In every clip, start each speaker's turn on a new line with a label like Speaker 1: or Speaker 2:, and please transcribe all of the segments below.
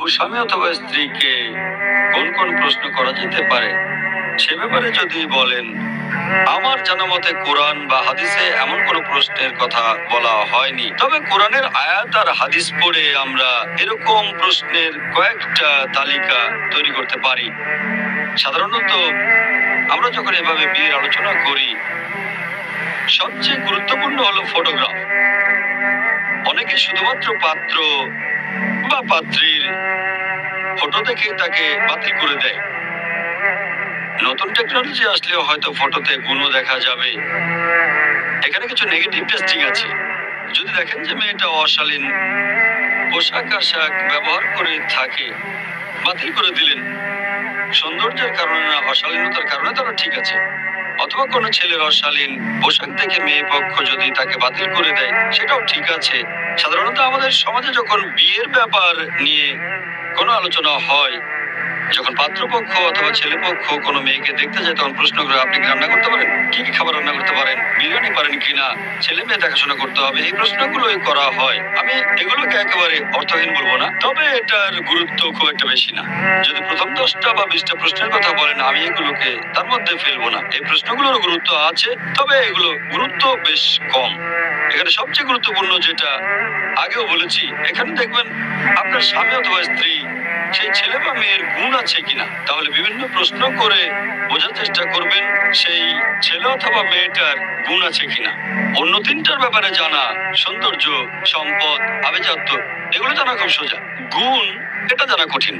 Speaker 1: হবু স্বামী অথবা স্ত্রীকে কোন কোন প্রশ্ন করা যেতে পারে সে ব্যাপারে যদি বলেন, আমার জানা মতে কোরআন বা হাদিসে এমন কোন প্রশ্নের কথা বলা হয়নি, তবে কোরআনের আয়াত আর হাদিস পড়ে আমরা এরকম প্রশ্নের কয়েকটা তালিকা তৈরি করতে পারি। সাধারণত আমরা যখন এভাবে বিয়ের আলোচনা করি, সবচেয়ে গুরুত্বপূর্ণ হলো ফটোগ্রাফ। অনেকে শুধুমাত্র পাত্র বা পাত্রীর ফটো দেখে তাকে বাতিল করে দেয়। নতুন টেকনোলজি আসলেও হয়তো ফটোতে গুণও দেখা যাবে। এখানে কিছু নেগেটিভ টেস্টিং আছে। যদি দেখেন যে মেয়েটা অশালীন পোশাক আশাক ব্যবহার করে থাকে, বাতিল করে দিলেন। সৌন্দর্যের কারণে না, অশালীনতার কারণে তারা ঠিক আছে। অথবা কোনো ছেলের অশালীন পোশাক দেখে মেয়ে পক্ষ যদি তাকে বাতিল করে দেয়, সেটাও ঠিক আছে। সাধারণত আমাদের সমাজে যখন বিয়ের ব্যাপার নিয়ে কোনো আলোচনা হয়, যখন পাত্রপক্ষ অথবা ছেলে পক্ষ কোনো মেয়েকে দেখতে যায়, তখন প্রশ্ন করে, আপনি কি রান্না করতে পারেন? কি কি খাবার রান্না করতে পারেন? বিরিয়ানি পারেন কিনা? ছেলে মেয়ে দেখাশোনা করতে হবে, এই প্রশ্নগুলোই করা হয়। আমি এগুলোকে একেবারে অর্থহীন বলবো না, তবে এটার গুরুত্ব খুব একটা বেশি না। যদি প্রথম 10টা বা 20টা প্রশ্নের কথা বলেন, আমি এগুলোকে তার মধ্যে ফেলবো না। এই প্রশ্নগুলোর গুরুত্ব আছে, তবে এগুলো গুরুত্ব বেশ কম। এখানে সবচেয়ে গুরুত্বপূর্ণ যেটা আগেও বলেছি, এখানে দেখবেন আপনার স্বামী অথবা স্ত্রী সেই ছেলে বা মেয়ের গুণ আছে কিনা। তাহলে বিভিন্ন প্রশ্ন করে বোঝার চেষ্টা করবেন সেই ছেলে অথবা মেয়েটার গুণ আছে কিনা। অন্য 3টার ব্যাপারে জানা, সৌন্দর্য, সম্পদ, আভিজাত্য, এগুলো জানা খুব সোজা। গুণ এটা জানা কঠিন।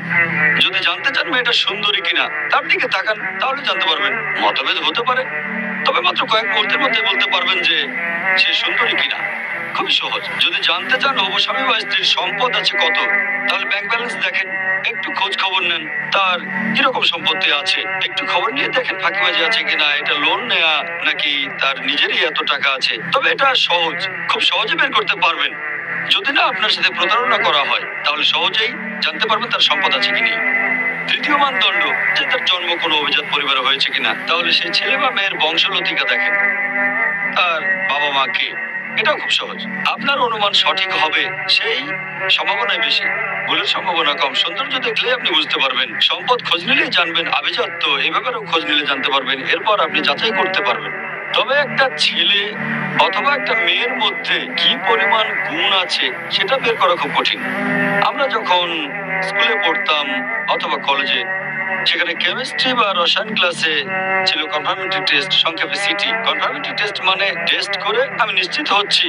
Speaker 1: যদি জানতে চান মেয়েটা সুন্দরী কিনা, তার দিকে তাকান, তাহলে জানতে পারবেন। মতভেদ হতে পারে, তবে মাত্র কয়েক মুহূর্তের মধ্যে বলতে পারবেন যে সে সুন্দরী কিনা। খুবই সহজ। যদি জানতে চান হবু স্বামী বা স্ত্রীর সম্পদ আছে কত, তাহলে ব্যাংক ব্যালেন্স দেখেন, একটু খোঁজ খবর নেন তার কিরকম সম্পত্তি আছে, একটু খবর নিয়ে দেখেন ফাঁকিবাজি আছে কিনা, এটা লোন নেয়া নাকি তার নিজেরই এত টাকা আছে। তবে এটা সহজ, খুব সহজে বের করতে পারবেন। যদি না আপনার সাথে প্রতারণা করা হয়, তাহলে সহজেই জানতে পারবেন তার সম্পদ আছে কি নেই। তৃতীয় মানদণ্ড, যে তার জন্ম কোনো অভিজাত পরিবারে হয়েছে কিনা। তাহলে সেই ছেলে বা মেয়ের বংশলতিকা দেখেন, তার বাবা মা কে। এটাও খুব সহজ। আপনার অনুমান সঠিক হবে সেই সম্ভাবনাই বেশি, ভুলের সম্ভাবনা কম। সৌন্দর্য দেখলে আপনি বুঝতে পারবেন, সম্পদ খোঁজ নিলেই জানবেন, আভিজাত্য এই ব্যাপারেও খোঁজ নিলে জানতে পারবেন। এরপর আপনি যাচাই করতে পারবেন। তবে একটা ছেলে অথবা একটা মেয়ের মধ্যে কি পরিমাণ গুণ আছে সেটা বের করা খুব কঠিন। আমরা যখন স্কুলে পড়তাম অথবা কলেজে, সেখানে কেমিস্ট্রি বা রসায়ন ক্লাসে ছিল কনফার্মেটরি টেস্ট, সংক্ষেপে সিটি। কনফার্মেটরি টেস্ট মানে টেস্ট করে আমি নিশ্চিত হচ্ছি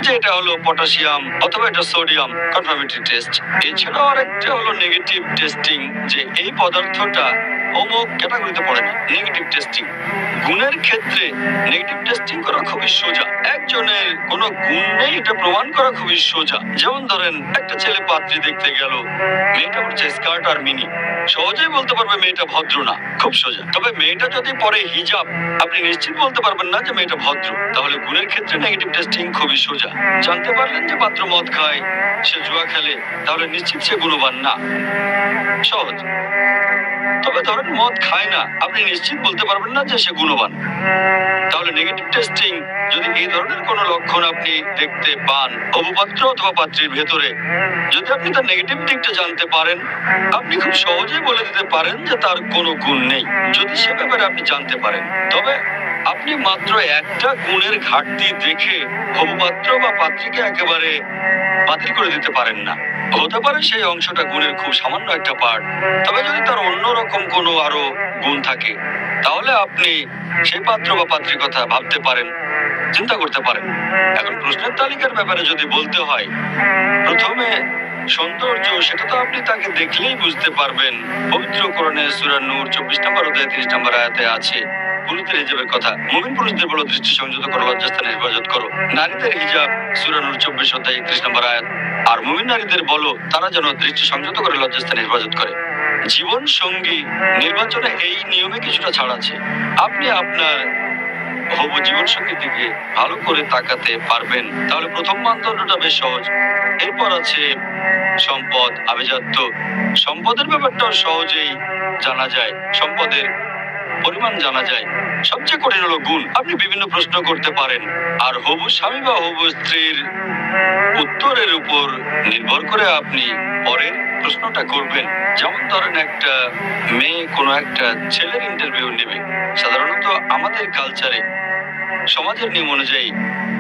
Speaker 1: যে এটা হলো পটাশিয়াম অথবা এটা সোডিয়াম, কনফার্মেটরি টেস্ট। এছাড়াও আরেকটা হলো নেগেটিভ টেস্টিং, যে এই পদার্থটা অমুক ক্যাটাগরিতে পড়ে না, নেগেটিভ টেস্টিং। গুণের ক্ষেত্রে নেগেটিভ টেস্টিং করা খুবই সোজা। একজনের কোনো গুণ নেই এটা প্রমাণ করা খুবই সোজা। যেমন ধরেন একটা ছেলে পাত্রী দেখতে গেল, মেয়েটা হচ্ছে স্কার্ট আর মিনি, সহজেই বলতে পারবে মেয়েটা ভদ্র না, খুব সোজা। তবে মেয়েটা যদি পরে হিজাব, আপনি নিশ্চিত বলতে পারবেন না যে মেয়েটা ভদ্র। তাহলে গুণের ক্ষেত্রে নেগেটিভ টেস্টিং খুবই সোজা। জানতে পারলেন যে পাত্র মদ খায়, সে জুয়া খেলে, তাহলে নিশ্চিত সে গুণবান না, সহজ। তবে ধরেন মদ খায় না, আপনি নিশ্চিত বলতে পারবেন না যে সে গুণবান। তাহলে নেগেটিভ টেস্টিং, যদি এই ধরনের কোনো লক্ষণ আপনি দেখতে পান হবু পাত্র অথবা পাত্রীর ভেতরে, যদি আপনি তার নেগেটিভ দিকটা জানতে পারেন, আপনি খুব সহজেই বলে দিতে পারেন যে তার কোনো গুণ নেই, যদি সে ব্যাপারে আপনি জানতে পারেন। তবে আপনি মাত্র একটা গুণের ঘাটতি দেখে হবু পাত্র বা পাত্রীকে একেবারে বাতিল করে দিতে পারেন না। হতে পারে সেই অংশটা গুণের খুব সামান্য একটা পার্ট, তবে যদি তার অন্যরকম কোনো আরো গুণ থাকে, তাহলে আপনি সেই পাত্র বা পাত্রীর কথা ভাবতে পারেন, চিন্তা করতে পারেন। এখন প্রশ্নের তালিকার ব্যাপারে যদি বলতে হয়, প্রথমে সৌন্দর্য, সেটা তো আপনি তাকে দেখলেই বুঝতে পারবেন। পবিত্র কোরআনে সূরা নূর 24 নম্বর অধ্যায় 30 নম্বর আয়াতে আছে পুরুষদের হিজাবের কথা। মুমিন পুরুষদের বলো, দৃষ্টি সংযত করো, লজ্জাস্থানের হেফাজত করো। নারীদের হিজাব সূরা নূর 24 অধ্যায় 31 নম্বর আয়াত। আর মুমিন নারীদের বলো তারা যেন দৃষ্টি সংযত করে, লজ্জাস্থানের হেফাজত করে। জীবন সঙ্গী নির্বাচনে এই নিয়মে কিছুটা ছাড় আছে। আপনি আপনার হবু জীবন সঙ্গীর দিকে ভালো করে তাকাতে পারবেন। তাহলে প্রথম মানদণ্ডটা বেশ সহজ। এরপর আছে সম্পদ, আভিজাত্য। সম্পদের ব্যাপারটাও সহজেই জানা যায়, সম্পদের পরিমাণ জানা যায়। সবচেয়ে কঠিন হলো গুণ। আপনি বিভিন্ন প্রশ্ন করতে পারেন, আর হবু স্বামী বা হবু স্ত্রীর উত্তরের উপর নির্ভর করে আপনি পরের প্রশ্ন প্রশ্নটা করবেন। যেমন ধরেন একটা মেয়ে কোনো একটা ছেলের ইন্টারভিউ নেবে। সাধারণত আমাদের কালচারে, সমাজের নিয়ম অনুযায়ী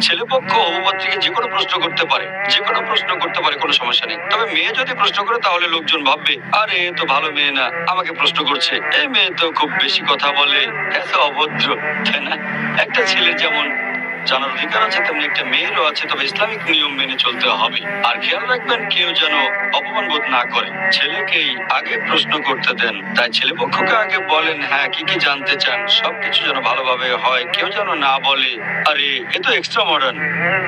Speaker 1: ছেলেপক্ষ হবুপাত্রীকে যে কোনো প্রশ্ন করতে পারে, যে কোনো প্রশ্ন করতে পারে, কোনো সমস্যা নেই। তবে মেয়ে যদি প্রশ্ন করে তাহলে লোকজন ভাববে, আরে এ তো ভালো মেয়ে না, আমাকে প্রশ্ন করছে, এই মেয়ে তো খুব বেশি কথা বলে, এত অভদ্র, তাই না? একটা ছেলের যেমন জানার অধিকার আছে, তেমনি একটা মেয়েরও আছে, তবে ইসলামিক নিয়ম মেনে চলতে হবে। আর খেয়াল রাখবেন কেউ যেন অপমান বোধ না করে। ছেলেকেই আগে প্রশ্ন করতে দেন, তাই ছেলে পক্ষকে আগে বলেন হ্যাঁ কি কি জানতে চান, সবকিছু যেন ভালোভাবে হয়। কেউ যেন না বলে আরে এ তো এক্সট্রা মডার্ন।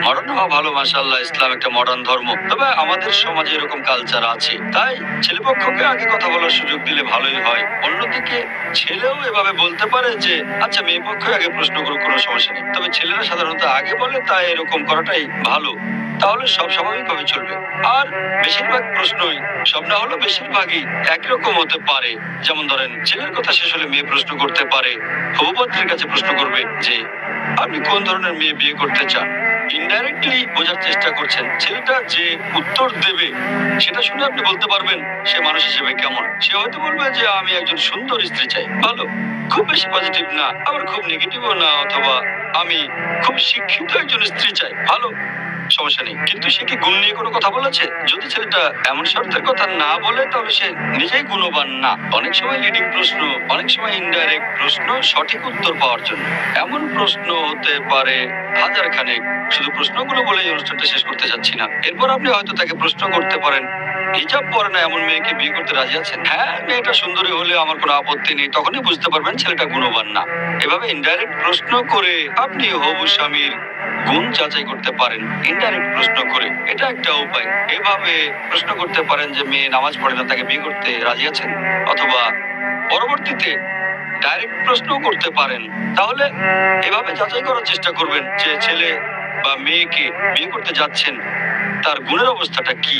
Speaker 1: মডার্ন হওয়া ভালো, মাশাআল্লাহ, ইসলাম একটা মডার্ন ধর্ম। তবে আমাদের সমাজে এরকম কালচার আছে, তাই ছেলে পক্ষকে আগে কথা বলার সুযোগ দিলে ভালোই হয়। অন্যদিকে ছেলেও এভাবে বলতে পারে যে আচ্ছা মেয়ে পক্ষ আগে প্রশ্ন করুক, কোনো সমস্যা নেই। তবে ছেলেরা সাধারণত আগে বলে, তাই এরকম করাটাই ভালো। তাহলে সব স্বাভাবিকভাবে চলবে। আর বেশিরভাগ প্রশ্নই, সব না হলেও বেশিরভাগই একরকম হতে পারে। যেমন ধরেন ছেলের কথা শেষ হলে মেয়ে প্রশ্ন করতে পারে, হবুপাত্রীর কাছে প্রশ্ন করবে যে আপনি কোন ধরনের মেয়ে বিয়ে করতে চান। ইনডাইরেক্টলি বোঝার চেষ্টা করছেন ছেলেটা যে উত্তর দেবে সেটা শুনে আপনি বলতে পারবেন সে মানুষ হিসেবে কেমন। সে হয়তো বলবে যে আমি একজন সুন্দর স্ত্রী চাই, ভালো, খুব বেশি পজিটিভ না, আবার খুব নেগেটিভও না, অথবা আমি খুব শিক্ষিত একজন স্ত্রী চাই, ভালো, সমস্যা নেই। কিন্তু সে কি গুণ নিয়ে কোনো কথা বলেছে? যদি ছেলেটা এমন শর্তের কথা না বলে তাহলে সে নিজেই গুণবান না। অনেক সময় লিডিং প্রশ্ন, অনেক সময় ইনডাইরেক্ট প্রশ্ন সঠিক উত্তর পাওয়ার জন্য। এমন প্রশ্ন হতে পারে হাজার খানেক। শুধু প্রশ্নগুলো বলে এই অনুষ্ঠানটা শেষ করতে চাচ্ছি না। এরপর আপনি হয়তো তাকে প্রশ্ন করতে পারেন, হিজাব পরে না এমন মেয়েকে বিয়ে করতে রাজি আছেন? হ্যাঁ, মেয়েটা সুন্দরী হলে আমার কোনো আপত্তি নেই। তখনই বুঝতে পারবেন ছেলেটা গুণবান না। এভাবে ইনডাইরেক্ট প্রশ্ন করে আপনি হবু স্বামীর গুণ যাচাই করতে পারেন, ইনডাইরেক্ট প্রশ্ন করে। এটা একটা উপায়। এভাবে প্রশ্ন করতে পারেন যে মেয়ে নামাজ পড়ে না, তাকে বিয়ে করতে রাজি আছেন? অথবা পরবর্তীতে ডাইরেক্ট প্রশ্ন করতে পারেন। তাহলে এভাবে যাচাই করার চেষ্টা করবেন যে ছেলে বা মেয়েকে বিয়ে করতে যাচ্ছেন তার গুণের অবস্থাটা কি।